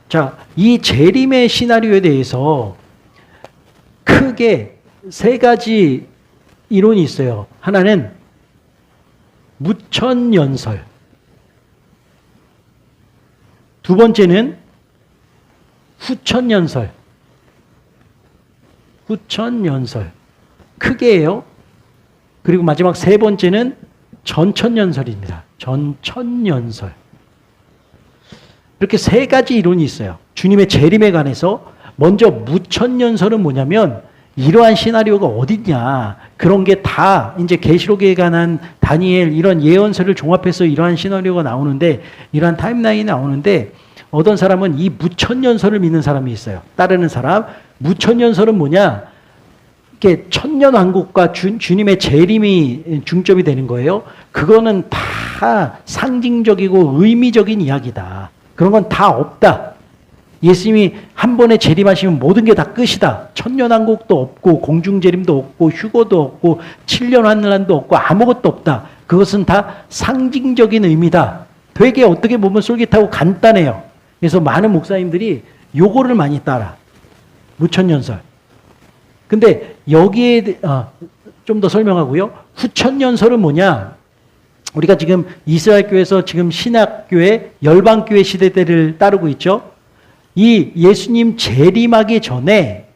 자, 이 재림의 시나리오에 대해서 크게 세 가지 이론이 있어요. 하나는 무천연설, 두 번째는 후천연설, 크게예요. 그리고 마지막 세 번째는 전천연설입니다. 전천연설. 이렇게 세 가지 이론이 있어요. 주님의 재림에 관해서 먼저 무천연설은 뭐냐면 이러한 시나리오가 어딨냐. 그런 게 다 이제 계시록에 관한 다니엘 이런 예언서를 종합해서 이러한 시나리오가 나오는데 이러한 타임라인이 나오는데 어떤 사람은 이 무천연설을 믿는 사람이 있어요. 따르는 사람. 무천연설은 뭐냐. 이렇게 천년왕국과 주님의 재림이 중점이 되는 거예요. 그거는 다 상징적이고 의미적인 이야기다. 그런 건 다 없다. 예수님이 한 번에 재림하시면 모든 게 다 끝이다. 천년왕국도 없고 공중재림도 없고 휴거도 없고 7년 환란도 없고 아무것도 없다. 그것은 다 상징적인 의미다. 되게 어떻게 보면 솔깃하고 간단해요. 그래서 많은 목사님들이 요거를 많이 따라. 무천연설. 근데 여기에 좀 더 설명하고요. 후천연설은 뭐냐? 우리가 지금 이스라엘 교회에서 지금 신약교회, 열방교회 시대 때를 따르고 있죠. 이 예수님 재림하기 전에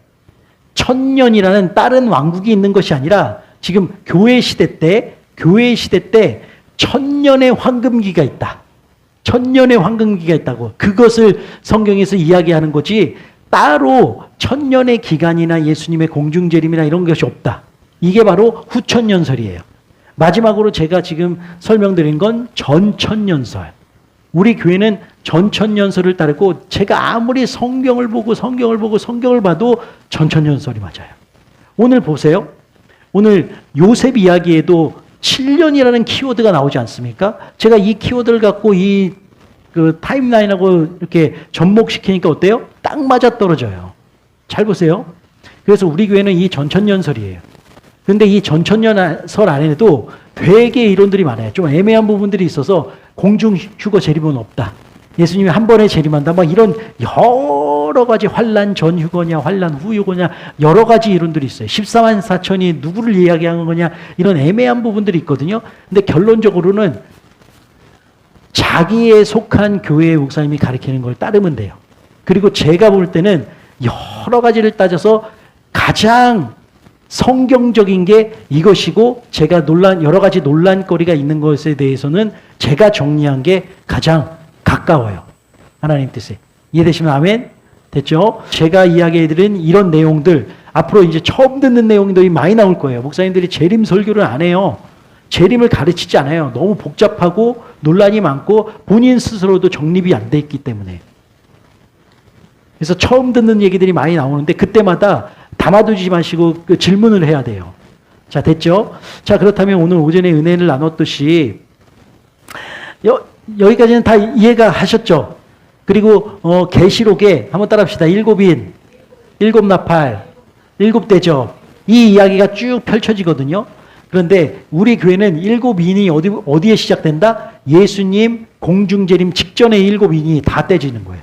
천년이라는 다른 왕국이 있는 것이 아니라 지금 교회 시대 때 천년의 황금기가 있다. 천년의 황금기가 있다고. 그것을 성경에서 이야기하는 거지 따로 천년의 기간이나 예수님의 공중재림이나 이런 것이 없다. 이게 바로 후천연설이에요. 마지막으로 제가 지금 설명드린 건 전천연설. 우리 교회는 전천연설을 따르고 제가 아무리 성경을 봐도 전천연설이 맞아요. 오늘 보세요. 오늘 요셉 이야기에도 7년이라는 키워드가 나오지 않습니까? 제가 이 키워드를 갖고 그 타임라인하고 이렇게 접목시키니까 어때요? 딱 맞아 떨어져요. 잘 보세요. 그래서 우리 교회는 이 전천연설이에요. 근데 이 전천연설 안에도 되게 이론들이 많아요. 좀 애매한 부분들이 있어서 공중 휴거 재림은 없다. 예수님이 한 번에 재림한다. 막 이런 여러 가지 환란 전 휴거냐, 환란 후 휴거냐 여러 가지 이론들이 있어요. 14만 4천이 누구를 이야기하는 거냐 이런 애매한 부분들이 있거든요. 근데 결론적으로는 자기에 속한 교회의 목사님이 가르치는 걸 따르면 돼요. 그리고 제가 볼 때는 여러 가지를 따져서 가장 성경적인 게 이것이고 제가 여러 가지 논란거리가 있는 것에 대해서는 제가 정리한 게 가장 가까워요. 하나님 뜻에. 이해되시면 아멘? 됐죠? 제가 이야기해드린 이런 내용들 앞으로 이제 처음 듣는 내용들이 많이 나올 거예요. 목사님들이 재림 설교를 안 해요. 재림을 가르치지 않아요. 너무 복잡하고 논란이 많고 본인 스스로도 정립이 안 돼 있기 때문에. 그래서 처음 듣는 얘기들이 많이 나오는데 그때마다 담아두지 마시고 그 질문을 해야 돼요. 자, 됐죠? 자, 그렇다면 오늘 오전에 은혜를 나눴듯이 여기까지는 다 이해가 하셨죠? 그리고 계시록에 한번 따라합시다. 7인, 7나팔, 7대접 이 이야기가 쭉 펼쳐지거든요. 그런데 우리 교회는 7인이 어디에 시작된다? 예수님 공중재림 직전에 7인이 다 떼지는 거예요.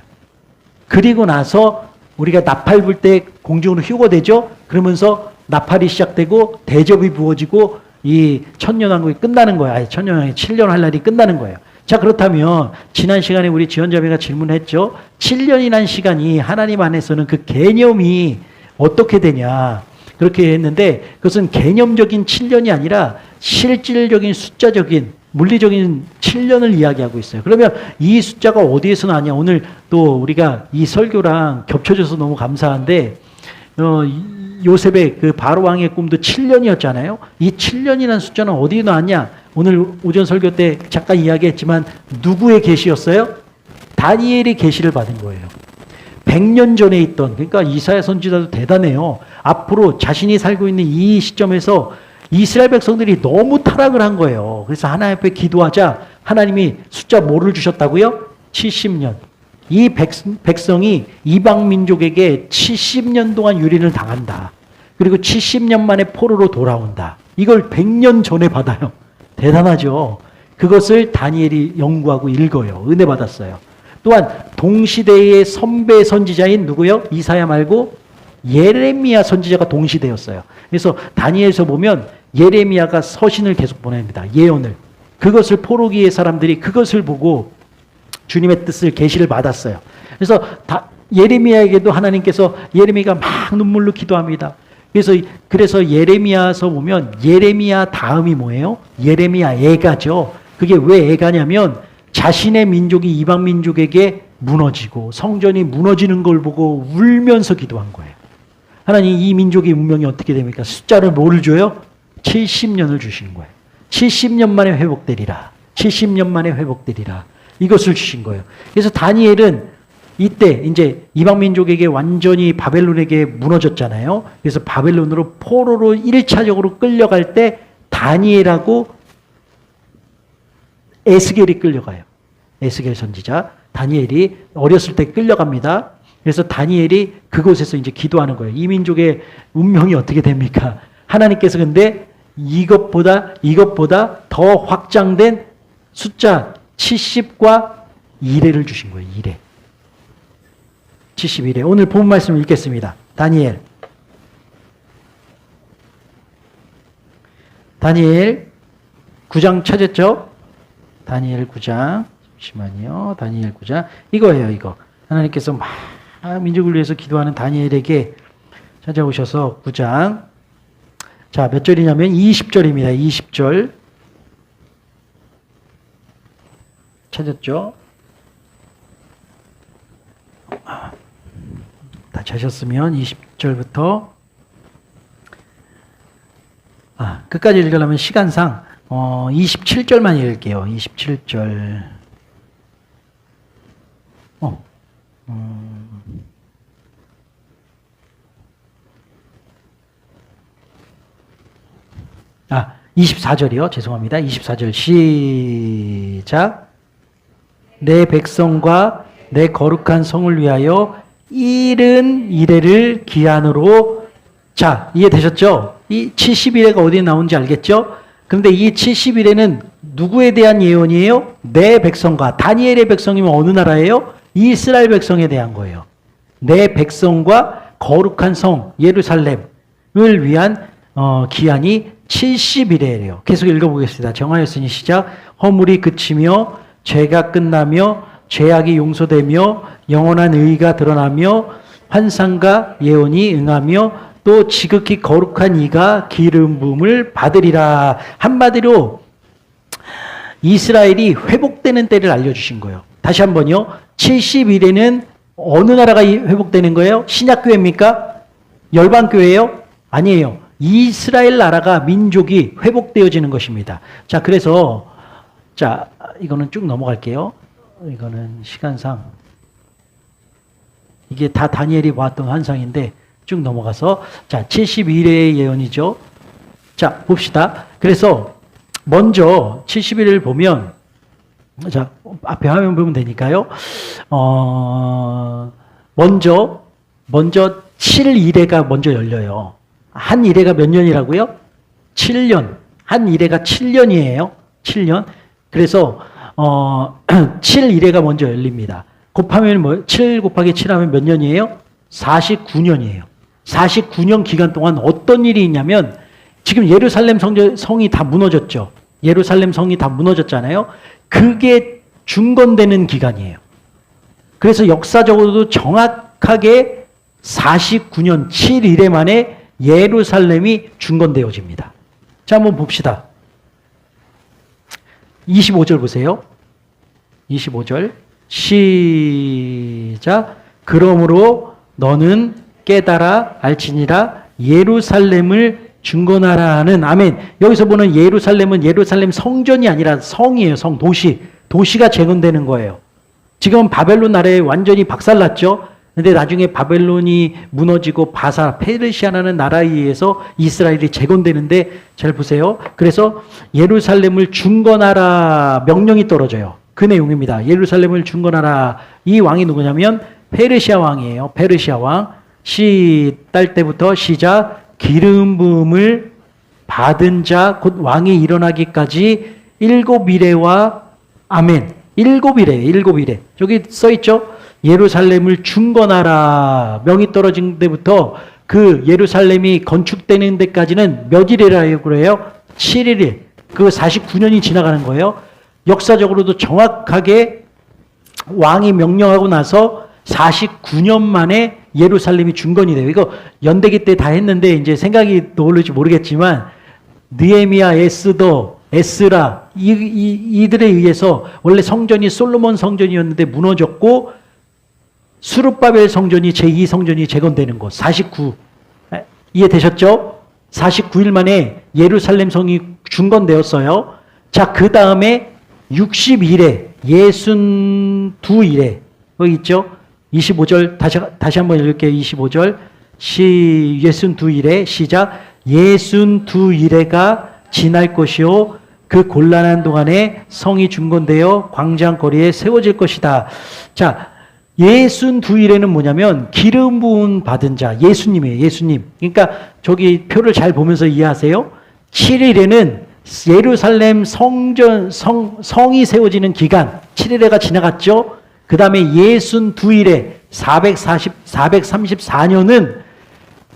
그리고 나서 우리가 나팔 불 때 공중으로 휴거되죠. 그러면서 나팔이 시작되고 대접이 부어지고 이 천년왕국이 끝나는 거예요. 아니, 천년왕국이 7년 환란이 끝나는 거예요. 자, 그렇다면 지난 시간에 우리 지원자매가 질문했죠. 7년이라는 시간이 하나님 안에서는 그 개념이 어떻게 되냐. 그렇게 했는데 그것은 개념적인 7년이 아니라 실질적인 숫자적인 물리적인 7년을 이야기하고 있어요. 그러면 이 숫자가 어디에서 나냐? 오늘 또 우리가 이 설교랑 겹쳐져서 너무 감사한데 요셉의 그 바로 왕의 꿈도 7년이었잖아요. 이 7년이라는 숫자는 어디에 나왔냐? 오늘 오전 설교 때 잠깐 이야기했지만 누구의 계시였어요? 다니엘이 계시를 받은 거예요. 100년 전에 있던, 그러니까 이사야 선지자도 대단해요. 앞으로 자신이 살고 있는 이 시점에서 이스라엘 백성들이 너무 타락을 한 거예요. 그래서 하나님 앞에 기도하자 하나님이 숫자 뭐를 주셨다고요? 70년. 이 백성이 이방 민족에게 70년 동안 유린을 당한다. 그리고 70년 만에 포로로 돌아온다. 이걸 100년 전에 받아요. 대단하죠. 그것을 다니엘이 연구하고 읽어요. 은혜 받았어요. 또한 동시대의 선배 선지자인 누구요? 이사야 말고 예레미야 선지자가 동시대였어요. 그래서 다니엘서 보면 예레미야가 서신을 계속 보냅니다. 예언을. 그것을 포로기의 사람들이 그것을 보고 주님의 뜻을 계시를 받았어요. 그래서 예레미야에게도 하나님께서 예레미야가 막 눈물로 기도합니다. 그래서 예레미야서 보면 예레미야 다음이 뭐예요? 예레미야 애가죠. 그게 왜 애가냐면 자신의 민족이 이방 민족에게 무너지고 성전이 무너지는 걸 보고 울면서 기도한 거예요. 하나님 이 민족의 운명이 어떻게 됩니까? 숫자를 뭐를 줘요? 70년을 주시는 거예요. 70년 만에 회복되리라. 70년 만에 회복되리라. 이것을 주신 거예요. 그래서 다니엘은 이때 이제 이방 민족에게 완전히 바벨론에게 무너졌잖아요. 그래서 바벨론으로 포로로 1차적으로 끌려갈 때 다니엘하고 에스겔이 끌려가요. 에스겔 선지자. 다니엘이 어렸을 때 끌려갑니다. 그래서 다니엘이 그곳에서 이제 기도하는 거예요. 이 민족의 운명이 어떻게 됩니까? 하나님께서 근데 이것보다 더 확장된 숫자 70과 1회를 주신 거예요. 1회. 71회. 오늘 본 말씀을 읽겠습니다. 다니엘 9장 찾았죠? 다니엘 9장. 잠시만요. 다니엘 9장. 이거예요, 이거. 하나님께서 막 민족을 위해서 기도하는 다니엘에게 찾아오셔서 9장. 자, 몇 절이냐면 20절입니다. 20절. 찾았죠? 다 찾았으면 20절부터 끝까지 읽으려면 시간상 27절만 읽을게요. 27절. 24절이요. 죄송합니다. 24절 시작. 내 백성과 내 거룩한 성을 위하여 71회를 기한으로. 자, 이해되셨죠? 이 71회가 어디에 나오는지 알겠죠? 그런데 이 71회는 누구에 대한 예언이에요? 내 백성과. 다니엘의 백성이면 어느 나라예요? 이스라엘 백성에 대한 거예요. 내 백성과 거룩한 성 예루살렘을 위한 기한이 70일이에요. 계속 읽어보겠습니다. 정하였으니 시작. 허물이 그치며 죄가 끝나며 죄악이 용서되며 영원한 의가 드러나며 환상과 예언이 응하며 또 지극히 거룩한 이가 기름 부음을 받으리라. 한마디로 이스라엘이 회복되는 때를 알려주신 거예요. 다시 한번요. 70일에는 어느 나라가 회복되는 거예요? 신약교회입니까? 열방교회예요? 아니에요. 이스라엘 나라가 민족이 회복되어지는 것입니다. 자, 그래서 이거는 쭉 넘어갈게요. 이거는 시간상 이게 다 다니엘이 보았던 환상인데 쭉 넘어가서 71회의 예언이죠. 자, 봅시다. 그래서 먼저 71회를 보면 앞에 화면 보면 되니까요. 먼저 7일회가 먼저 열려요. 한 일회가 몇 년이라고요? 7년. 한 일회가 7년이에요. 7년. 그래서 7일회가 먼저 열립니다. 곱하면 7 곱하기 7 하면 몇 년이에요? 49년이에요. 49년 기간 동안 어떤 일이 있냐면 지금 예루살렘 성이 다 무너졌죠. 예루살렘 성이 다 무너졌잖아요. 그게 중건되는 기간이에요. 그래서 역사적으로도 정확하게 49년 7일에 만에 예루살렘이 중건되어집니다. 자, 한번 봅시다. 25절 보세요. 25절 시작. 그러므로 너는 깨달아 알지니라 예루살렘을 중건하라 하는. 아멘. 여기서 보는 예루살렘은 예루살렘 성전이 아니라 성이에요. 성, 도시가 재건되는 거예요. 지금 바벨론 나라에 완전히 박살났죠. 근데 나중에 바벨론이 무너지고 페르시아라는 나라에 의해서 이스라엘이 재건되는데 잘 보세요. 그래서 예루살렘을 중건하라 명령이 떨어져요. 그 내용입니다. 예루살렘을 중건하라. 이 왕이 누구냐면 페르시아 왕이에요. 페르시아 왕. 딸 때부터 시작. 기름 부음을 받은 자 곧 왕이 일어나기까지 7일회와 아멘. 일곱 일에. 저기 써 있죠? 예루살렘을 중건하라. 명이 떨어진 데부터 그 예루살렘이 건축되는 데까지는 몇 일이라고 그래요? 7일에. 그 49년이 지나가는 거예요. 역사적으로도 정확하게 왕이 명령하고 나서 49년 만에 예루살렘이 중건이 돼요. 이거 연대기 때 다 했는데 이제 생각이 떠오를지 모르겠지만 느헤미야, 에스라 이들에 의해서 원래 성전이 솔로몬 성전이었는데 무너졌고 수룹바벨 성전이 제2성전이 재건되는 곳 49. 이해되셨죠? 49일 만에 예루살렘 성이 중건되었어요. 자, 그 다음에 62일에 62일에 여기 있죠? 25절 다시 한번 읽을게요. 25절 62일에 시작. 62일에가 지날 것이요 그 곤란한 동안에 성이 중건되어 광장거리에 세워질 것이다. 자, 62일에는 뭐냐면 기름 부음 받은 자 예수님이에요. 예수님. 그러니까 저기 표를 잘 보면서 이해하세요. 7일에는 예루살렘 성이 세워지는 기간 7일에가 지나갔죠. 그 다음에 62일에 434년은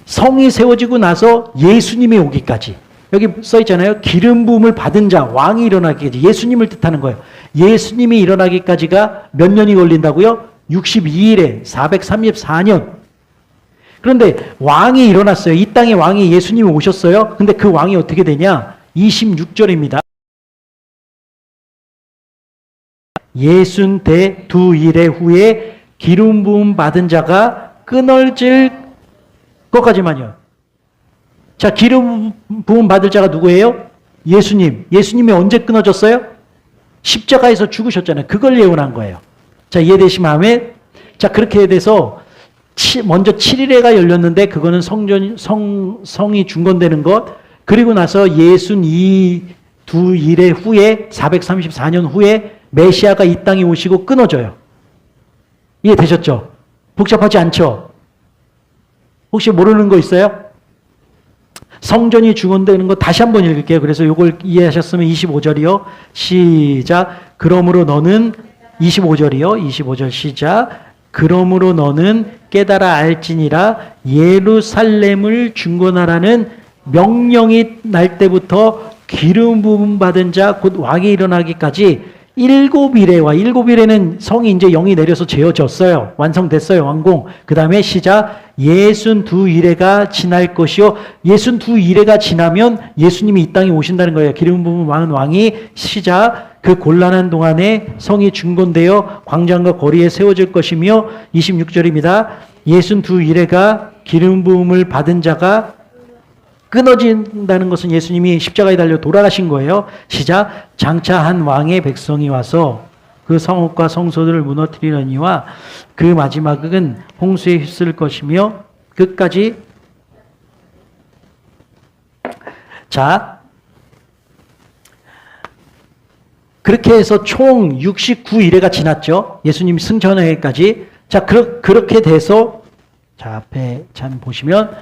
성이 세워지고 나서 예수님이 오기까지. 여기 써 있잖아요. 기름 부음을 받은 자, 왕이 일어나기까지. 예수님을 뜻하는 거예요. 예수님이 일어나기까지가 몇 년이 걸린다고요? 62일에 434년. 그런데 왕이 일어났어요. 이 땅에 왕이 예수님이 오셨어요. 근데 그 왕이 어떻게 되냐? 26절입니다. 62일에 후에 기름 부음 받은 자가 끊어질 것까지만요. 자, 기름 부음 받을 자가 누구예요? 예수님. 예수님이 언제 끊어졌어요? 십자가에서 죽으셨잖아요. 그걸 예언한 거예요. 자, 이해되시면 아멘? 자, 그렇게 돼서 먼저 7일에가 열렸는데 그거는 성이 중건되는 것. 그리고 나서 62일에 후에 434년 후에 메시아가 이 땅에 오시고 끊어져요. 이해되셨죠? 복잡하지 않죠? 혹시 모르는 거 있어요? 성전이 중건되는 거 다시 한번 읽을게요. 그래서 이걸 이해하셨으면 25절이요. 시작. 그러므로 너는 25절이요. 25절 시작. 그러므로 너는 깨달아 알지니라 예루살렘을 중건하라는 명령이 날 때부터 기름 부음 받은 자 곧 왕이 일어나기까지 7일에는 성이 이제 영이 내려서 재어졌어요. 완성됐어요. 완공. 그 다음에 시작. 62일에가 지날 것이요. 62일에가 지나면 예수님이 이 땅에 오신다는 거예요. 기름 부음 많은 왕이 시작. 그 곤란한 동안에 성이 중건되어 광장과 거리에 세워질 것이며 26절입니다. 62일에가 기름 부음을 받은 자가 끊어진다는 것은 예수님이 십자가에 달려 돌아가신 거예요. 시작. 장차 한 왕의 백성이 와서 그 성읍과 성소들을 무너뜨리려니와 그 마지막은 홍수에 휩쓸 것이며 끝까지. 자, 그렇게 해서 총 69일에가 지났죠. 예수님 승천회까지. 자, 그렇게 돼서 자, 앞에 참 보시면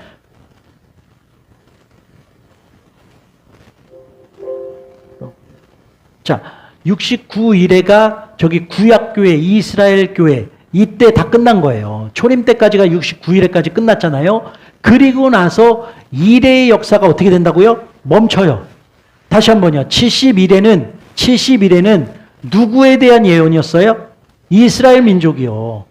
자, 69일에가 저기 구약교회, 이스라엘 교회, 이때 다 끝난 거예요. 초림 때까지가 69일에까지 끝났잖아요. 그리고 나서 일의 역사가 어떻게 된다고요? 멈춰요. 다시 한 번요. 70일에는 누구에 대한 예언이었어요? 이스라엘 민족이요.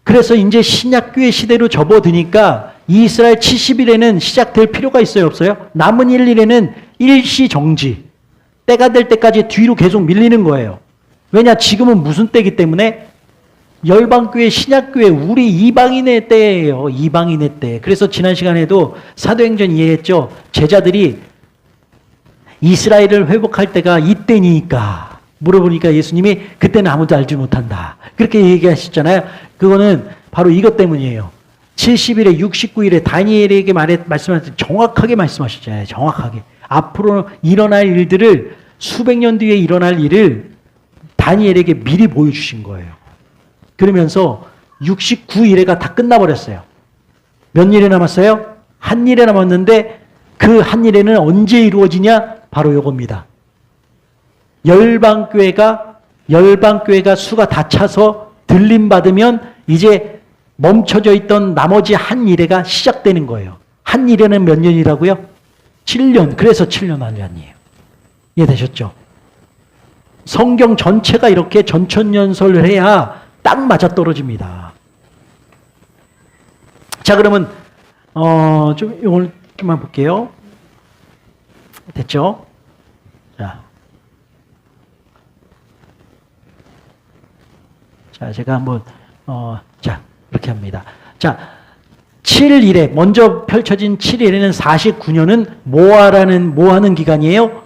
그래서 이제 신약교회 시대로 접어드니까 이스라엘 70일에는 시작될 필요가 있어요, 없어요? 남은 1일에는 일시정지. 때가 될 때까지 뒤로 계속 밀리는 거예요. 왜냐? 지금은 무슨 때이기 때문에 열방교회, 신약교회, 우리 이방인의 때예요. 이방인의 때. 그래서 지난 시간에도 사도행전 이해했죠. 제자들이 이스라엘을 회복할 때가 이때니까 물어보니까 예수님이 그때는 아무도 알지 못한다. 그렇게 얘기하셨잖아요. 그거는 바로 이것 때문이에요. 70일에 69일에 다니엘에게 말씀하셨을 때 정확하게 말씀하셨잖아요. 정확하게. 앞으로 일어날 일들을 수백 년 뒤에 일어날 일을 다니엘에게 미리 보여주신 거예요. 그러면서 69일에가 다 끝나버렸어요. 몇 일에 남았어요? 한 일에 남았는데 그 한 일에는 언제 이루어지냐? 바로 요겁니다. 열방교회가 열방교회가 수가 다 차서 들림받으면 이제 멈춰져 있던 나머지 한 이래가 시작되는 거예요. 한 이래는 몇 년이라고요? 7년. 그래서 7년 환란이에요. 이해되셨죠? 성경 전체가 이렇게 전천연설을 해야 딱 맞아떨어집니다. 자, 그러면 좀 오늘 좀만 볼게요. 됐죠? 자, 제가 한번 자, 이렇게 합니다. 자, 7일에 먼저 펼쳐진 7일에는 49년은 뭐 하는 기간이에요?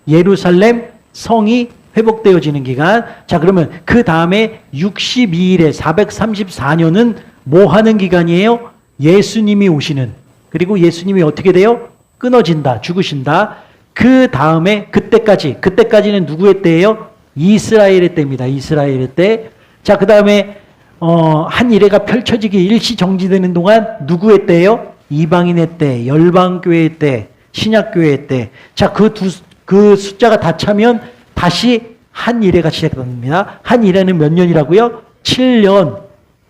예루살렘 성이 회복되어지는 기간. 자, 그러면 그 다음에 62일에 434년은 뭐 하는 기간이에요? 예수님이 오시는. 그리고 예수님이 어떻게 돼요? 끊어진다, 죽으신다. 그 다음에 그때까지는 누구의 때예요? 이스라엘의 때입니다. 이스라엘의 때. 자, 그 다음에 한 이래가 펼쳐지기 일시 정지되는 동안 누구의 때예요? 이방인의 때, 열방교회의 때, 신약교회의 때. 자, 그 숫자가 다 차면 다시 한 이래가 시작됩니다. 한 이래는 몇 년이라고요? 7년.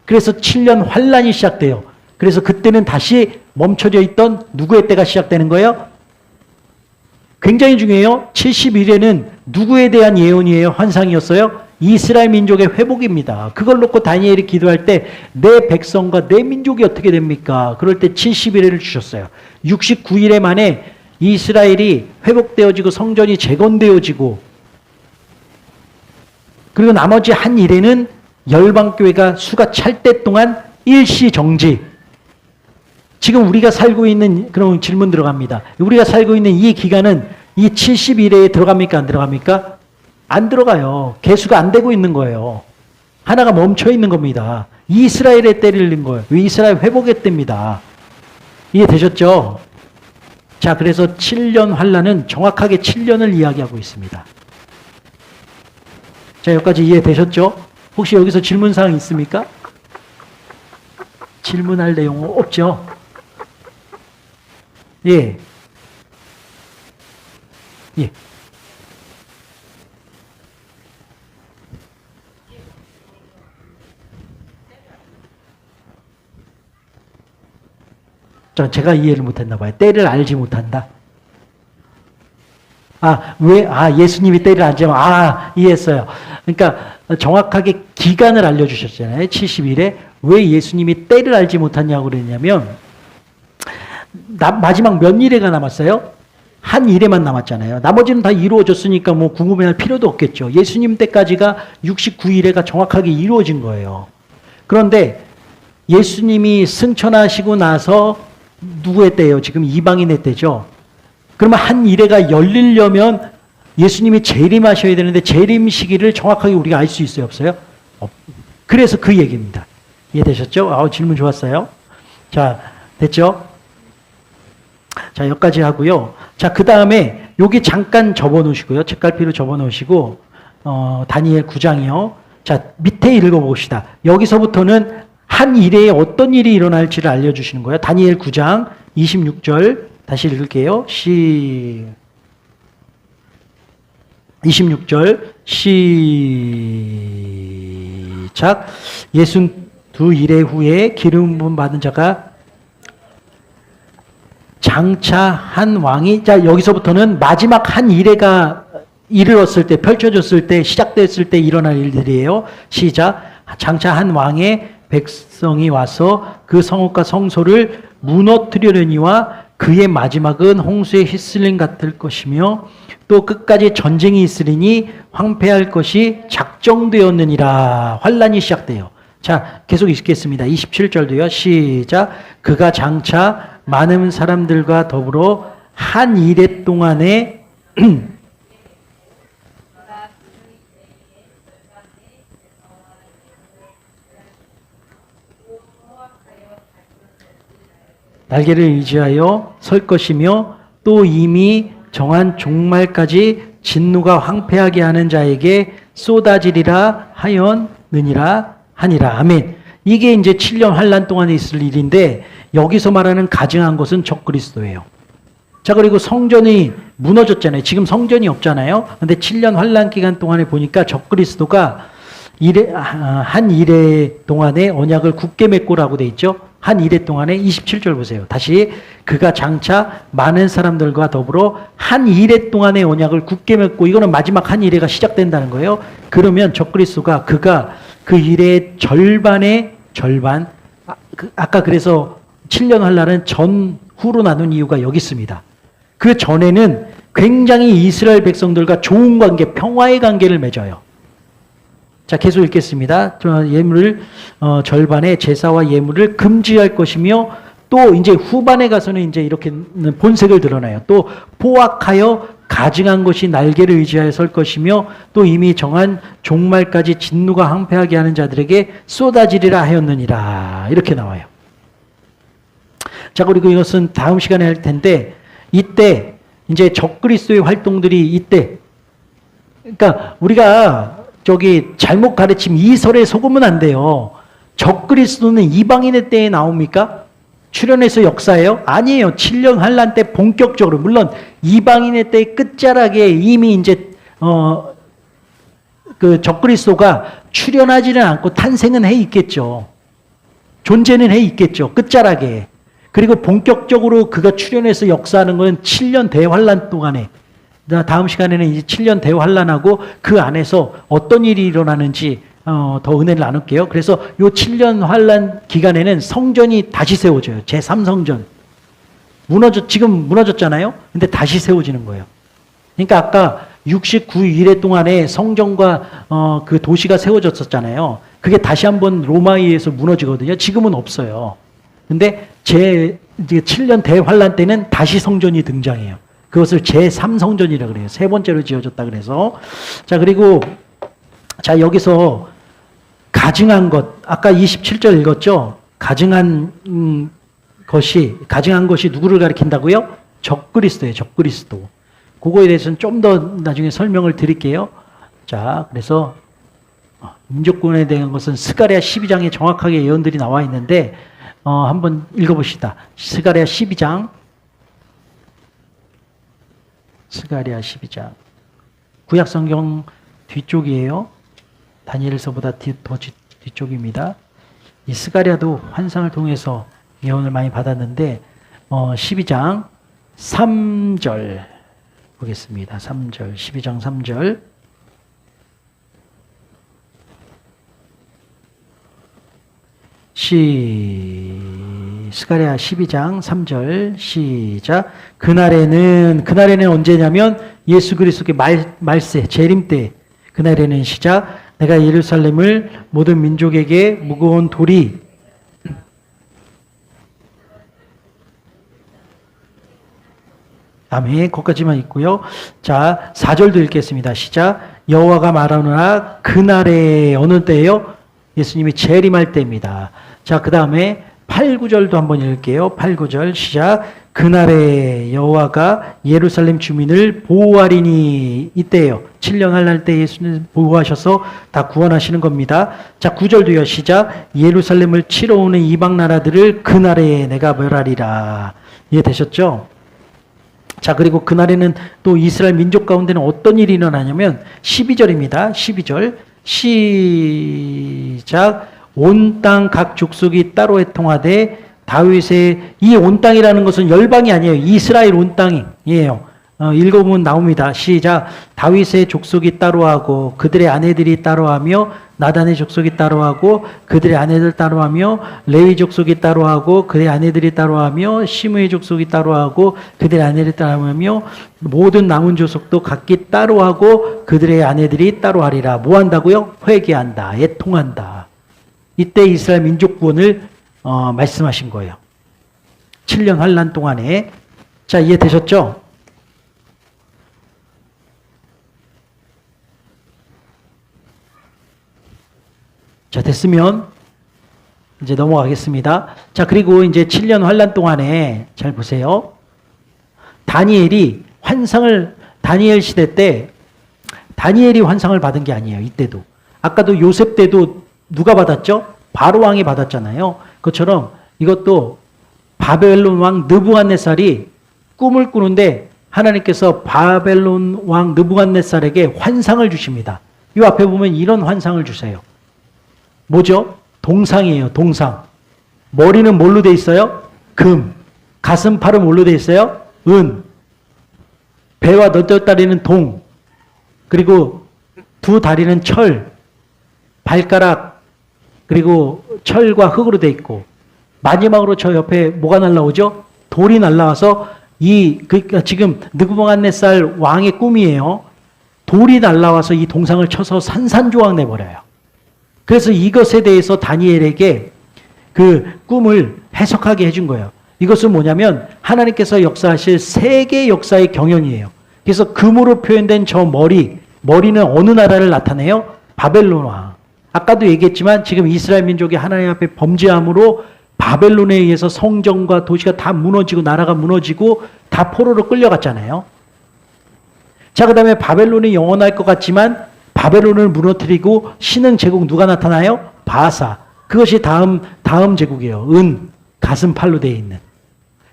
그래서 7년 환란이 시작돼요. 그래서 그때는 다시 멈춰져 있던 누구의 때가 시작되는 거예요? 굉장히 중요해요. 71회는 누구에 대한 예언이에요? 환상이었어요? 이스라엘 민족의 회복입니다. 그걸 놓고 다니엘이 기도할 때 내 백성과 내 민족이 어떻게 됩니까? 그럴 때 71회를 주셨어요. 69일에 만에 이스라엘이 회복되어지고 성전이 재건되어지고, 그리고 나머지 한 일에는 열방교회가 수가 찰 때 동안 일시정지. 지금 우리가 살고 있는, 그런 질문 들어갑니다. 우리가 살고 있는 이 기간은 이 71회에 들어갑니까? 안 들어갑니까? 안 들어가요. 개수가 안 되고 있는 거예요. 하나가 멈춰 있는 겁니다. 이스라엘의 때를 는 거예요. 이스라엘 회복의 때입니다. 이해되셨죠? 자, 그래서 7년 환란은 정확하게 7년을 이야기하고 있습니다. 자, 여기까지 이해되셨죠? 혹시 여기서 질문사항 있습니까? 질문할 내용은 없죠? 예. 예. 제가 이해를 못했나 봐요. 때를 알지 못한다. 예수님이 때를 알지만, 이해했어요. 그러니까 정확하게 기간을 알려주셨잖아요. 70일에. 왜 예수님이 때를 알지 못하냐고 그랬냐면, 마지막 몇 일회가 남았어요? 한 일회만 남았잖아요. 나머지는 다 이루어졌으니까 뭐 궁금해할 필요도 없겠죠. 예수님 때까지가 69일회가 정확하게 이루어진 거예요. 그런데 예수님이 승천하시고 나서 누구의 때예요? 지금 이방인의 때죠. 그러면 한 일회가 열리려면 예수님이 재림하셔야 되는데 재림 시기를 정확하게 우리가 알 수 있어요? 없어요? 그래서 그 얘기입니다. 이해되셨죠? 질문 좋았어요. 자, 됐죠? 자, 여기까지 하고요. 자, 그 다음에 여기 잠깐 접어놓으시고요. 책갈피로 접어놓으시고 다니엘 9장이요. 자, 밑에 읽어봅시다. 여기서부터는 한 일에 어떤 일이 일어날지를 알려주시는 거예요. 다니엘 9장 26절 다시 읽을게요. 26절 시작. 62일의 후에 기름 부음 받은 자가 장차 한 왕이, 자, 여기서부터는 마지막 한 일회가 이르렀을 때, 펼쳐졌을 때, 시작됐을 때 일어날 일들이에요. 시작. 장차 한 왕의 백성이 와서 그 성읍과 성소를 무너뜨리려니와 그의 마지막은 홍수의 휘슬림 같을 것이며 또 끝까지 전쟁이 있으리니 황폐할 것이 작정되었느니라. 환란이 시작돼요. 자, 계속 읽겠습니다. 27절도요. 시작. 그가 장차 많은 사람들과 더불어 한 일해 동안에 날개를 의지하여 설 것이며 또 이미 정한 종말까지 진노가 황폐하게 하는 자에게 쏟아지리라 하였느니라 하니라. 아멘. 이게 이제 7년 환란 동안에 있을 일인데 여기서 말하는 가증한 것은 적그리스도예요. 자, 그리고 성전이 무너졌잖아요. 지금 성전이 없잖아요. 근데 7년 환란 기간 동안에 보니까 적그리스도가 한 이래 동안에 언약을 굳게 맺고라고 돼 있죠. 한 이래 동안에 27절 보세요. 다시 그가 장차 많은 사람들과 더불어 한 이래 동안의 언약을 굳게 맺고, 이거는 마지막 한 이래가 시작된다는 거예요. 그러면 적그리스도가 그가 그 이래의 절반의 절반, 아까 그래서 7년 환란은 전후로 나눈 이유가 여기 있습니다. 그 전에는 굉장히 이스라엘 백성들과 좋은 관계, 평화의 관계를 맺어요. 자, 계속 읽겠습니다. 예물을 절반의 제사와 예물을 금지할 것이며, 또 이제 후반에 가서는 이제 이렇게 본색을 드러나요. 또 포악하여 가증한 것이 날개를 의지하여 설 것이며, 또 이미 정한 종말까지 진노가 항폐하게 하는 자들에게 쏟아지리라 하였느니라. 이렇게 나와요. 자, 그리고 이것은 다음 시간에 할 텐데, 이때 이제 적그리스도의 활동들이 이때, 그러니까 우리가 잘못 가르침 이설에 속으면 안 돼요. 적그리스도는 이방인의 때에 나옵니까? 출현해서 역사예요? 아니에요. 7년 환란 때 본격적으로, 물론 이방인의 때의 끝자락에 이미 이제 그 적그리스도가 출현하지는 않고 탄생은 해 있겠죠. 존재는 해 있겠죠. 끝자락에. 그리고 본격적으로 그가 출현해서 역사하는 건 7년 대환란 동안에, 다음 시간에는 이제 7년 대환란하고 그 안에서 어떤 일이 일어나는지 더 은혜를 나눌게요. 그래서 요 7년 환란 기간에는 성전이 다시 세워져요. 제3성전. 지금 무너졌잖아요. 근데 다시 세워지는 거예요. 그러니까 아까 69일에 동안에 성전과 그 도시가 세워졌었잖아요. 그게 다시 한번 로마에 의해서 무너지거든요. 지금은 없어요. 근데 이제 7년 대환란 때는 다시 성전이 등장해요. 그것을 제3성전이라고 그래요. 세 번째로 지어졌다 그래서. 자, 그리고 자, 여기서 가증한 것, 아까 27절 읽었죠? 가증한 것이 누구를 가리킨다고요? 적그리스도예요. 적그리스도. 그거에 대해서는 좀 더 나중에 설명을 드릴게요. 자, 그래서 민족군에 대한 것은 스가랴 12장에 정확하게 예언들이 나와 있는데 한번 읽어봅시다. 스가랴 12장. 스가랴 12장. 구약성경 뒤쪽이에요. 다니엘서보다 더 뒤쪽입니다. 이 스가랴도 환상을 통해서 예언을 많이 받았는데 12장 3절 보겠습니다. 3절. 12장 3절. 스가랴 12장 3절 시작. 그날에는 언제냐면 예수 그리스도의 말세 재림 때, 그날에는 시작. 내가 예루살렘을 모든 민족에게 무거운 돌이 아멘. 거기까지만 있고요. 자, 4절도 읽겠습니다. 시작. 여호와가 말하노라. 그날에, 어느 때예요? 예수님이 재림할 때입니다. 자, 그 다음에 8, 9절도 한번 읽을게요. 8, 9절 시작. 그날에 여호와가 예루살렘 주민을 보호하리니. 이때예요. 7년 환란 때 예수님 보호하셔서 다 구원하시는 겁니다. 자, 9절도요. 시작. 예루살렘을 치러 오는 이방 나라들을 그날에 내가 멸하리라. 이해되셨죠? 자, 그리고 그날에는 또 이스라엘 민족 가운데는 어떤 일이 일어나냐면 12절입니다. 12절 시작. 온 땅 각 족속이 따로 애통하되 다윗의, 이 온 땅이라는 것은 열방이 아니에요. 이스라엘 온 땅이에요. 읽어보면 나옵니다. 시작. 다윗의 족속이 따로하고 그들의 아내들이 따로하며 나단의 족속이 따로하고 그들의 아내들 따로하며 레위 족속이 따로하고 그들의 아내들이 따로하며 시므의 족속이 따로하고 그들의 아내들이 따로하며 모든 남은 족속도 각기 따로하고 그들의 아내들이 따로하리라. 뭐 한다고요? 회개한다. 애통한다. 이때 이스라엘 민족 구원을 말씀하신 거예요. 7년 환란 동안에. 자, 이해되셨죠? 자, 됐으면 이제 넘어가겠습니다. 자, 그리고 이제 7년 환란 동안에 잘 보세요. 다니엘이 다니엘 시대 때 다니엘이 환상을 받은 게 아니에요. 이때도. 아까도 요셉 때도 누가 받았죠? 바로 왕이 받았잖아요. 그것처럼 이것도 바벨론 왕 느부갓네살이 꿈을 꾸는데 하나님께서 바벨론 왕 느부갓네살에게 환상을 주십니다. 이 앞에 보면 이런 환상을 주세요. 뭐죠? 동상이에요. 동상. 머리는 뭘로 돼 있어요? 금. 가슴, 팔은 뭘로 돼 있어요? 은. 배와 너댓다리는 동. 그리고 두 다리는 철. 발가락. 그리고 철과 흙으로 돼 있고. 마지막으로 저 옆에 뭐가 날라오죠? 돌이 날라와서 그러니까 지금 느부갓네살 왕의 꿈이에요. 돌이 날라와서 이 동상을 쳐서 산산조각 내버려요. 그래서 이것에 대해서 다니엘에게 그 꿈을 해석하게 해준 거예요. 이것은 뭐냐면 하나님께서 역사하실 세계 역사의 경연이에요. 그래서 금으로 표현된 저 머리는 어느 나라를 나타내요? 바벨론 왕. 아까도 얘기했지만 지금 이스라엘 민족이 하나님 앞에 범죄함으로 바벨론에 의해서 성전과 도시가 다 무너지고 나라가 무너지고 다 포로로 끌려갔잖아요. 자, 그 다음에 바벨론이 영원할 것 같지만 바벨론을 무너뜨리고 신흥 제국 누가 나타나요? 바사. 그것이 다음 제국이에요. 가슴팔로 되어 있는.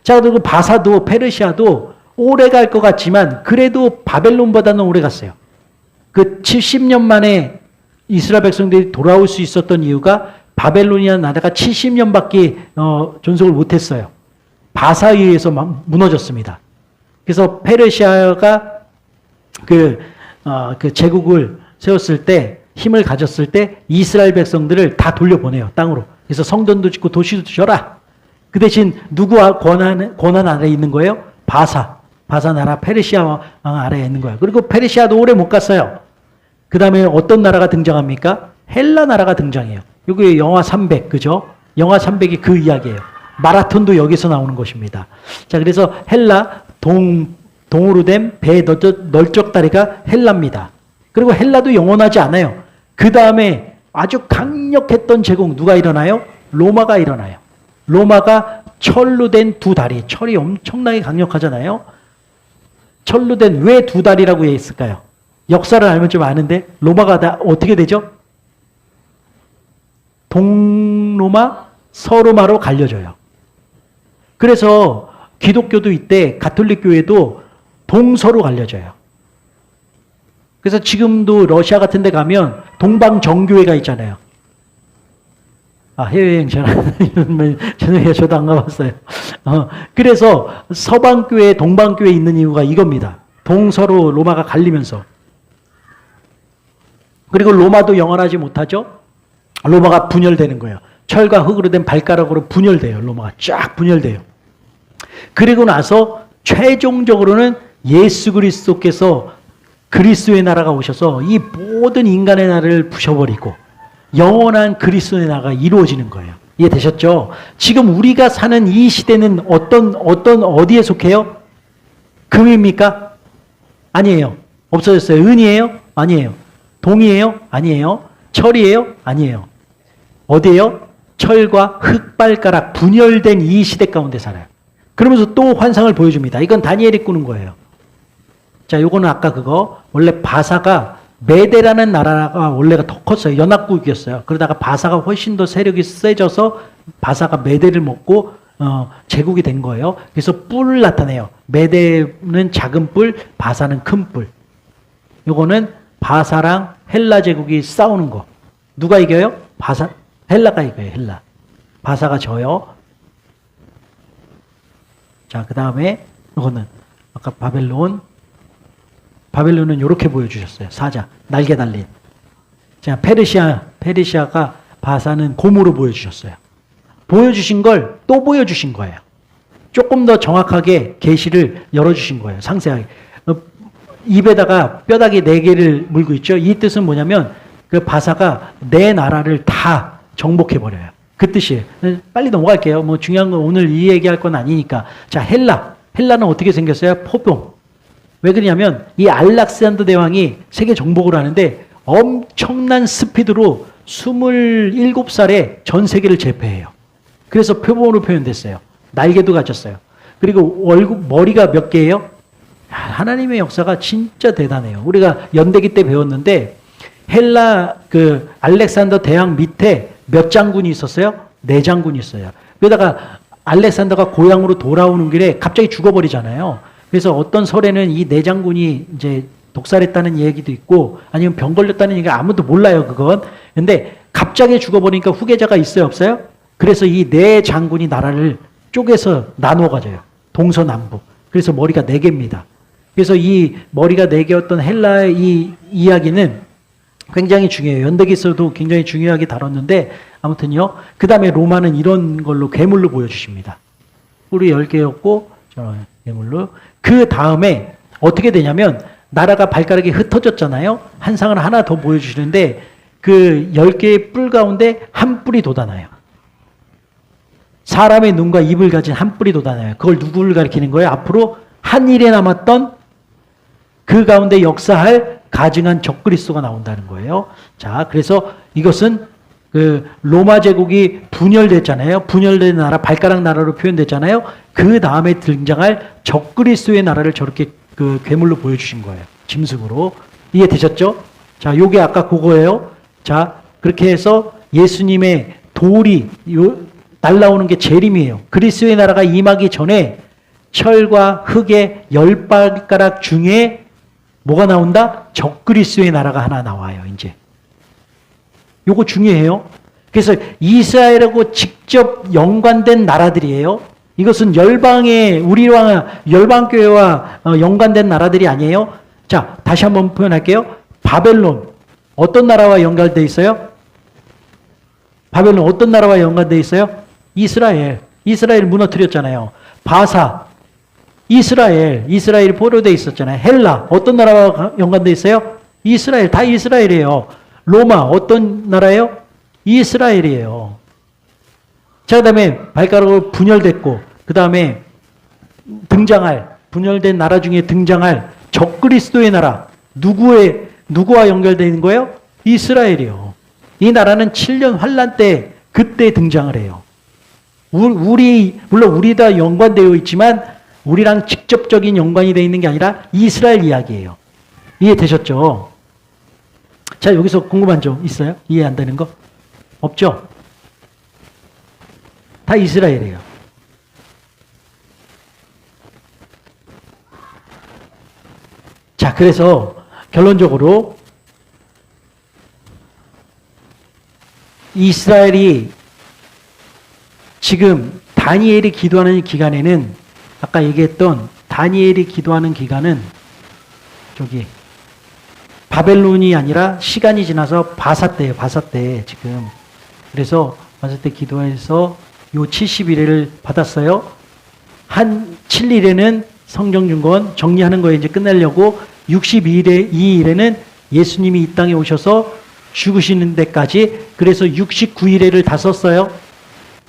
자, 그리고 바사도 페르시아도 오래 갈 것 같지만 그래도 바벨론보다는 오래 갔어요. 그 70년 만에 이스라엘 백성들이 돌아올 수 있었던 이유가 바벨론이라는 나라가 70년밖에 존속을 못했어요. 바사에 의해서 무너졌습니다. 그래서 페르시아가 그 제국을 세웠을 때 힘을 가졌을 때 이스라엘 백성들을 다 돌려보내요. 땅으로. 그래서 성전도 짓고 도시도 지어라. 그 대신 누구 권한 아래에 있는 거예요? 바사 나라 페르시아 왕 아래에 있는 거예요. 그리고 페르시아도 오래 못 갔어요. 그 다음에 어떤 나라가 등장합니까? 헬라 나라가 등장해요. 여기 영화 300, 그죠? 영화 300이 그 이야기예요. 마라톤도 여기서 나오는 것입니다. 자, 그래서 헬라 동으로 된 배 널쩍다리가 헬라입니다. 그리고 헬라도 영원하지 않아요. 그 다음에 아주 강력했던 제국 누가 일어나요? 로마가 일어나요. 로마가 철로 된 두 다리. 철이 엄청나게 강력하잖아요. 철로 된 왜 두 다리라고 했을까요? 역사를 알면 좀 아는데 로마가 다 어떻게 되죠? 동로마, 서로마로 갈려져요. 그래서 기독교도 이때 가톨릭 교회도 동서로 갈려져요. 그래서 지금도 러시아 같은 데 가면 동방정교회가 있잖아요. 해외여행 저도 안 가봤어요. 그래서 서방교회, 동방교회 있는 이유가 이겁니다. 동서로 로마가 갈리면서. 그리고 로마도 영원하지 못하죠. 로마가 분열되는 거예요. 철과 흙으로 된 발가락으로 분열돼요. 로마가 쫙 분열돼요. 그리고 나서 최종적으로는 예수 그리스도께서 그리스도의 나라가 오셔서 이 모든 인간의 나라를 부셔버리고 영원한 그리스도의 나라가 이루어지는 거예요. 이해되셨죠? 지금 우리가 사는 이 시대는 어디에 속해요? 금입니까? 아니에요. 없어졌어요. 은이에요? 아니에요. 동이에요? 아니에요. 철이에요? 아니에요. 어디에요? 철과 흙발가락 분열된 이 시대 가운데 살아요. 그러면서 또 환상을 보여줍니다. 이건 다니엘이 꾸는 거예요. 자, 요거는 아까 그거 원래 바사가 메데라는 나라가 원래가 더 컸어요. 연합국이었어요. 그러다가 바사가 훨씬 더 세력이 세져서 바사가 메데를 먹고 제국이 된 거예요. 그래서 뿔을 나타내요. 메데는 작은 뿔, 바사는 큰 뿔. 요거는 바사랑 헬라 제국이 싸우는 거. 누가 이겨요? 헬라가 이겨요. 헬라. 바사가 져요. 자, 그 다음에 이거는 아까 바벨론은 이렇게 보여주셨어요. 사자, 날개 달린. 자, 페르시아가 바사는 곰으로 보여주셨어요. 보여주신 걸 또 보여주신 거예요. 조금 더 정확하게 계시를 열어주신 거예요. 상세하게. 입에다가 뼈다귀 4개를 물고 있죠. 이 뜻은 뭐냐면 그 바사가 내 나라를 다 정복해버려요. 그 뜻이에요. 빨리 넘어갈게요. 뭐 중요한 건 오늘 이 얘기할 건 아니니까. 자, 헬라는 어떻게 생겼어요? 포병. 왜 그러냐면 이 알렉산더 대왕이 세계 정복을 하는데 엄청난 스피드로 27살에 전 세계를 제패해요. 그래서 표범으로 표현됐어요. 날개도 가졌어요. 그리고 머리가 몇 개예요? 하나님의 역사가 진짜 대단해요. 우리가 연대기 때 배웠는데 헬라 알렉산더 대왕 밑에 몇 장군이 있었어요? 4장군이 있어요. 그러다가 알렉산더가 고향으로 돌아오는 길에 갑자기 죽어버리잖아요. 그래서 어떤 설에는 이 네 장군이 이제 독살했다는 얘기도 있고 아니면 병 걸렸다는 얘기가 아무도 몰라요, 그건. 근데 갑자기 죽어버리니까 후계자가 있어요, 없어요? 그래서 이 네 장군이 나라를 쪼개서 나누어 가져요. 동서남북. 그래서 머리가 네 개입니다. 그래서 이 머리가 네 개였던 헬라의 이 이야기는 굉장히 중요해요. 연대기서도 굉장히 중요하게 다뤘는데 아무튼요. 그 다음에 로마는 이런 걸로 괴물로 보여주십니다. 뿔이 10개였고 괴물로. 그 다음에 어떻게 되냐면 나라가 발가락이 흩어졌잖아요. 한 상을 하나 더 보여주시는데 그 10개의 뿔 가운데 한 뿔이 돋아나요. 사람의 눈과 입을 가진 한 뿔이 돋아나요. 그걸 누구를 가리키는 거예요? 앞으로 한 일에 남았던 그 가운데 역사할 가증한 적그리스도가 나온다는 거예요. 자, 그래서 이것은 그 로마 제국이 분열됐잖아요. 분열된 나라, 발가락 나라로 표현됐잖아요. 그 다음에 등장할 적그리스도의 나라를 저렇게 그 괴물로 보여주신 거예요. 짐승으로. 이해되셨죠? 자, 요게 아까 그거예요. 자, 그렇게 해서 예수님의 돌이 날라오는 게 재림이에요. 그리스도의 나라가 임하기 전에 철과 흙의 10발가락 중에 뭐가 나온다? 적그리스도의 나라가 하나 나와요, 이제. 요거 중요해요. 그래서 이스라엘하고 직접 연관된 나라들이에요. 이것은 열방의, 우리와 열방교회와 연관된 나라들이 아니에요. 자, 다시 한번 표현할게요. 바벨론. 어떤 나라와 연관되어 있어요? 바벨론 어떤 나라와 연관되어 있어요? 이스라엘. 이스라엘 무너뜨렸잖아요. 바사. 이스라엘이 포로되어 있었잖아요. 헬라, 어떤 나라와 연관되어 있어요? 이스라엘, 다 이스라엘이에요. 로마, 어떤 나라예요? 이스라엘이에요. 자, 그 다음에 발가락으로 분열됐고, 그 다음에 분열된 나라 중에 등장할 적그리스도의 나라, 누구와 연결되어 있는 거예요? 이스라엘이요. 이 나라는 7년 환란 때, 그때 등장을 해요. 물론 우리 다 연관되어 있지만, 우리랑 직접적인 연관이 되어 있는 게 아니라 이스라엘 이야기예요. 이해되셨죠? 자, 여기서 궁금한 점 있어요? 이해 안 되는 거? 없죠? 다 이스라엘이에요. 자, 그래서 결론적으로 이스라엘이 지금 다니엘이 기도하는 기간에는 아까 얘기했던 다니엘이 기도하는 기간은 저기 바벨론이 아니라 시간이 지나서 바사 때예요. 바사 때 지금. 그래서 바사 때 기도해서 요 70일을 받았어요. 한 7일에는 성경 중건 정리하는 거에 이제 끝내려고 62일에는 예수님이 이 땅에 오셔서 죽으시는 데까지 그래서 69일에를 다 썼어요.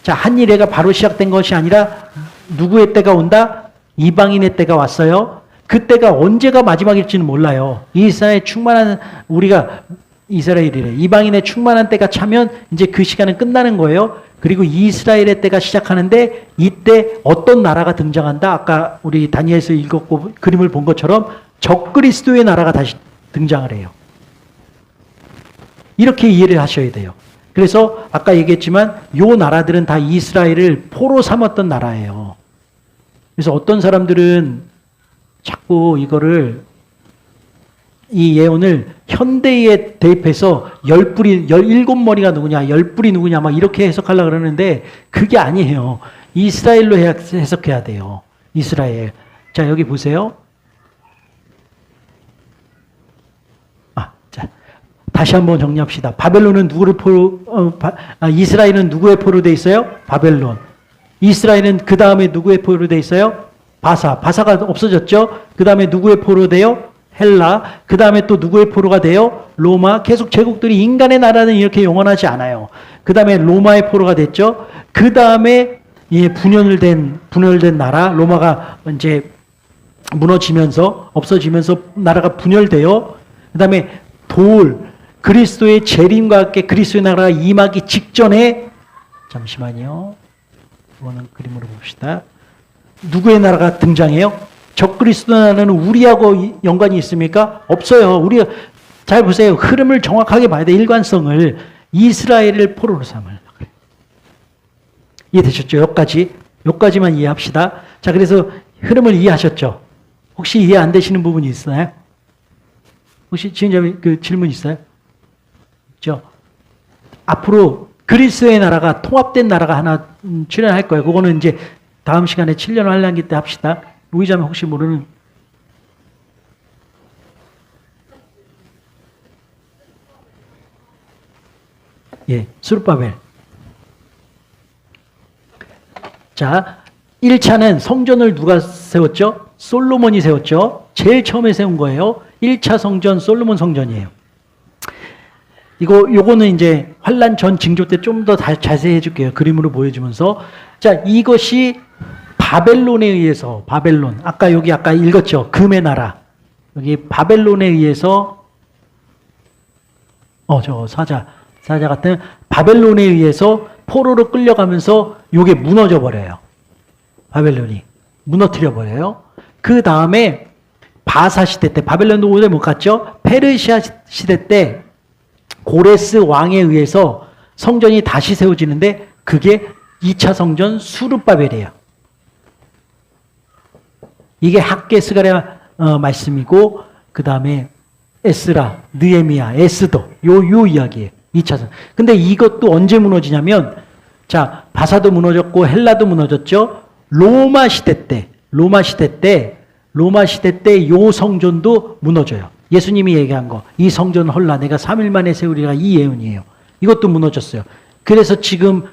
자, 한 일회가 바로 시작된 것이 아니라 누구의 때가 온다? 이방인의 때가 왔어요. 그 때가 언제가 마지막일지는 몰라요. 이스라엘 충만한 우리가 이스라엘이래. 이방인의 충만한 때가 차면 이제 그 시간은 끝나는 거예요. 그리고 이스라엘의 때가 시작하는데 이때 어떤 나라가 등장한다? 아까 우리 다니엘서 읽었고 그림을 본 것처럼 적그리스도의 나라가 다시 등장을 해요. 이렇게 이해를 하셔야 돼요. 그래서 아까 얘기했지만 요 나라들은 다 이스라엘을 포로 삼았던 나라예요. 그래서 어떤 사람들은 자꾸 이거를 이 예언을 현대에 대입해서 17머리가 누구냐, 10뿔이 누구냐 막 이렇게 해석하려고 그러는데 그게 아니에요. 이스라엘로 해석해야 돼요. 이스라엘. 자, 여기 보세요. 자, 다시 한번 정리합시다. 바벨론은 누구를 이스라엘은 누구의 포로 돼 있어요? 바벨론. 이스라엘은 그 다음에 누구의 포로 돼 있어요? 바사가 없어졌죠? 그 다음에 누구의 포로 돼요? 헬라. 그 다음에 또 누구의 포로가 돼요? 로마. 계속 제국들이 인간의 나라는 이렇게 영원하지 않아요. 그 다음에 로마의 포로가 됐죠? 그 다음에 분열된 나라, 로마가 이제 무너지면서, 없어지면서 나라가 분열돼요. 그 다음에 그리스도의 재림과 함께 그리스도의 나라가 임하기 직전에, 잠시만요. 이거는 그림으로 봅시다. 누구의 나라가 등장해요? 적그리스도 나라는 우리하고 연관이 있습니까? 없어요. 우리가 잘 보세요. 흐름을 정확하게 봐야 돼. 일관성을. 이스라엘을 포로로 삼을. 이해되셨죠? 여기까지. 여기까지만 이해합시다. 자, 그래서 흐름을 이해하셨죠? 혹시 이해 안 되시는 부분이 있나요? 혹시 지은자님 그 질문 있어요? 있죠? 앞으로 그리스의 나라가 통합된 나라가 하나 출현할 거예요. 그거는 이제 다음 시간에 7년 환란기 때 합시다. 우이자매 혹시 모르는 예, 수르바벨. 자, 1차는 성전을 누가 세웠죠? 솔로몬이 세웠죠. 제일 처음에 세운 거예요. 1차 성전 솔로몬 성전이에요. 요거는 이제 환란 전 징조 때 좀 더 자세히 해줄게요. 그림으로 보여주면서. 자, 이것이 바벨론에 의해서, 바벨론. 아까 읽었죠? 금의 나라. 여기 바벨론에 의해서, 사자 같은 바벨론에 의해서 포로로 끌려가면서 요게 무너져 버려요. 바벨론이. 무너뜨려 버려요. 그 다음에 바사 시대 때, 바벨론도 오래 못 갔죠? 페르시아 시대 때 고레스 왕에 의해서 성전이 다시 세워지는데 그게 2차 성전 수르바벨이에요. 이게 학개 스가랴 말씀이고 그 다음에 에스라, 느헤미야, 에스더 요 이야기예요. 2차 성전. 근데 이것도 언제 무너지냐면 자, 바사도 무너졌고 헬라도 무너졌죠. 로마 시대 때 요 성전도 무너져요. 예수님이 얘기한 거. 이 성전 헐라 내가 3일 만에 세우리라 이 예언이에요. 이것도 무너졌어요. 그래서 지금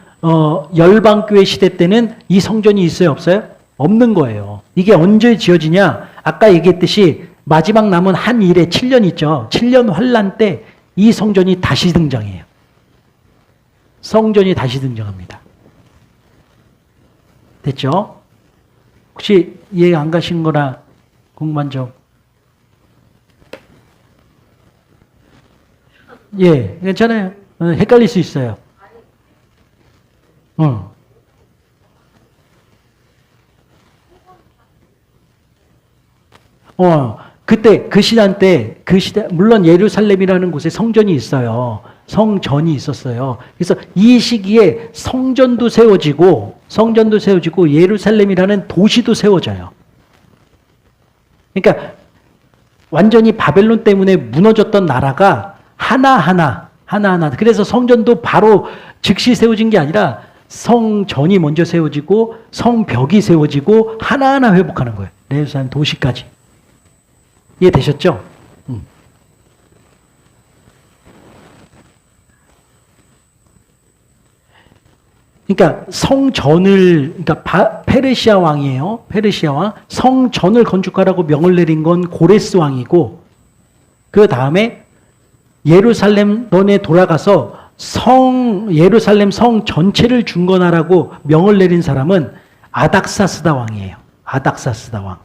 열방교회 시대 때는 이 성전이 있어요, 없어요? 없는 거예요. 이게 언제 지어지냐? 아까 얘기했듯이 마지막 남은 한 일에 7년 있죠. 7년 환란 때 이 성전이 다시 등장해요. 성전이 다시 등장합니다. 됐죠? 혹시 이해 안 가신 거나 궁금한 점? 예, 괜찮아요. 헷갈릴 수 있어요. 그때, 그 시대, 물론 예루살렘이라는 곳에 성전이 있어요. 성전이 있었어요. 그래서 이 시기에 성전도 세워지고 예루살렘이라는 도시도 세워져요. 그러니까 완전히 바벨론 때문에 무너졌던 나라가 하나하나. 그래서 성전도 바로 즉시 세워진 게 아니라 성전이 먼저 세워지고 성벽이 세워지고 하나하나 회복하는 거예요. 예루살렘 도시까지. 이해되셨죠? 그러니까 페르시아 왕이에요. 페르시아 왕. 성전을 건축하라고 명을 내린 건 고레스 왕이고, 그 다음에 예루살렘 너네 돌아가서 예루살렘 성 전체를 중건하라고 명을 내린 사람은 아닥사스다 왕이에요. 아닥사스다 왕.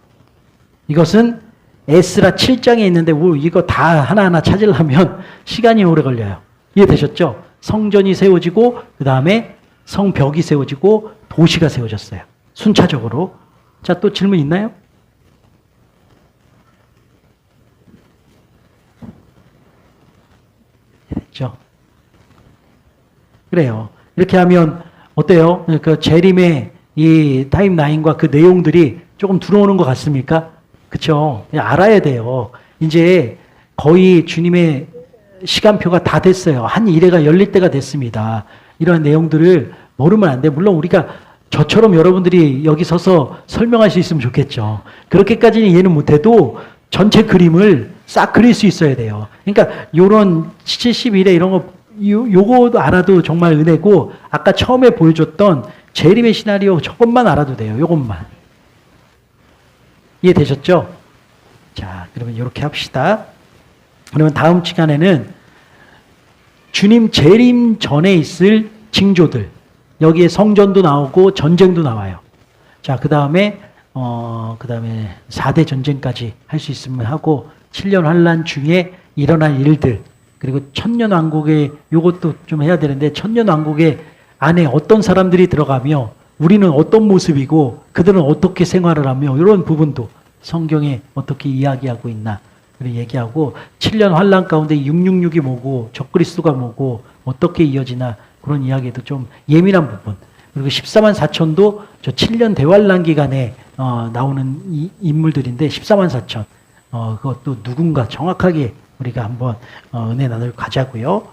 이것은 에스라 7장에 있는데 이거 다 하나하나 찾으려면 시간이 오래 걸려요. 이해되셨죠? 성전이 세워지고 그 다음에 성벽이 세워지고 도시가 세워졌어요. 순차적으로. 자, 또 질문 있나요? 됐죠? 그래요. 이렇게 하면 어때요? 그 재림의 이 타임라인과 그 내용들이 조금 들어오는 것 같습니까? 그렇죠. 알아야 돼요. 이제 거의 주님의 시간표가 다 됐어요. 한 일회가 열릴 때가 됐습니다. 이러한 내용들을 모르면 안 돼. 물론 우리가 저처럼 여러분들이 여기 서서 설명할 수 있으면 좋겠죠. 그렇게까지는 이해는 못해도 전체 그림을 싹 그릴 수 있어야 돼요. 그러니까 요런 71회 이런 거 요거도 알아도 정말 은혜고 아까 처음에 보여줬던 재림의 시나리오 저것만 알아도 돼요. 요것만. 이해되셨죠? 자, 그러면 이렇게 합시다. 그러면 다음 시간에는 주님 재림 전에 있을 징조들. 여기에 성전도 나오고 전쟁도 나와요. 자, 그 다음에 4대 전쟁까지 할 수 있으면 하고 7년 환란 중에 일어날 일들 그리고 천년왕국의 요것도 좀 해야 되는데 천년왕국의 안에 어떤 사람들이 들어가며 우리는 어떤 모습이고 그들은 어떻게 생활을 하며 이런 부분도 성경에 어떻게 이야기하고 있나 그리고 얘기하고 7년 환란 가운데 666이 뭐고 적그리스도가 뭐고 어떻게 이어지나 그런 이야기도 좀 예민한 부분 그리고 14만 4천도 저 7년 대환란 기간에 나오는 인물들인데 14만 4천. 그것도 누군가 정확하게 우리가 한번 은혜 나눌 가자고요.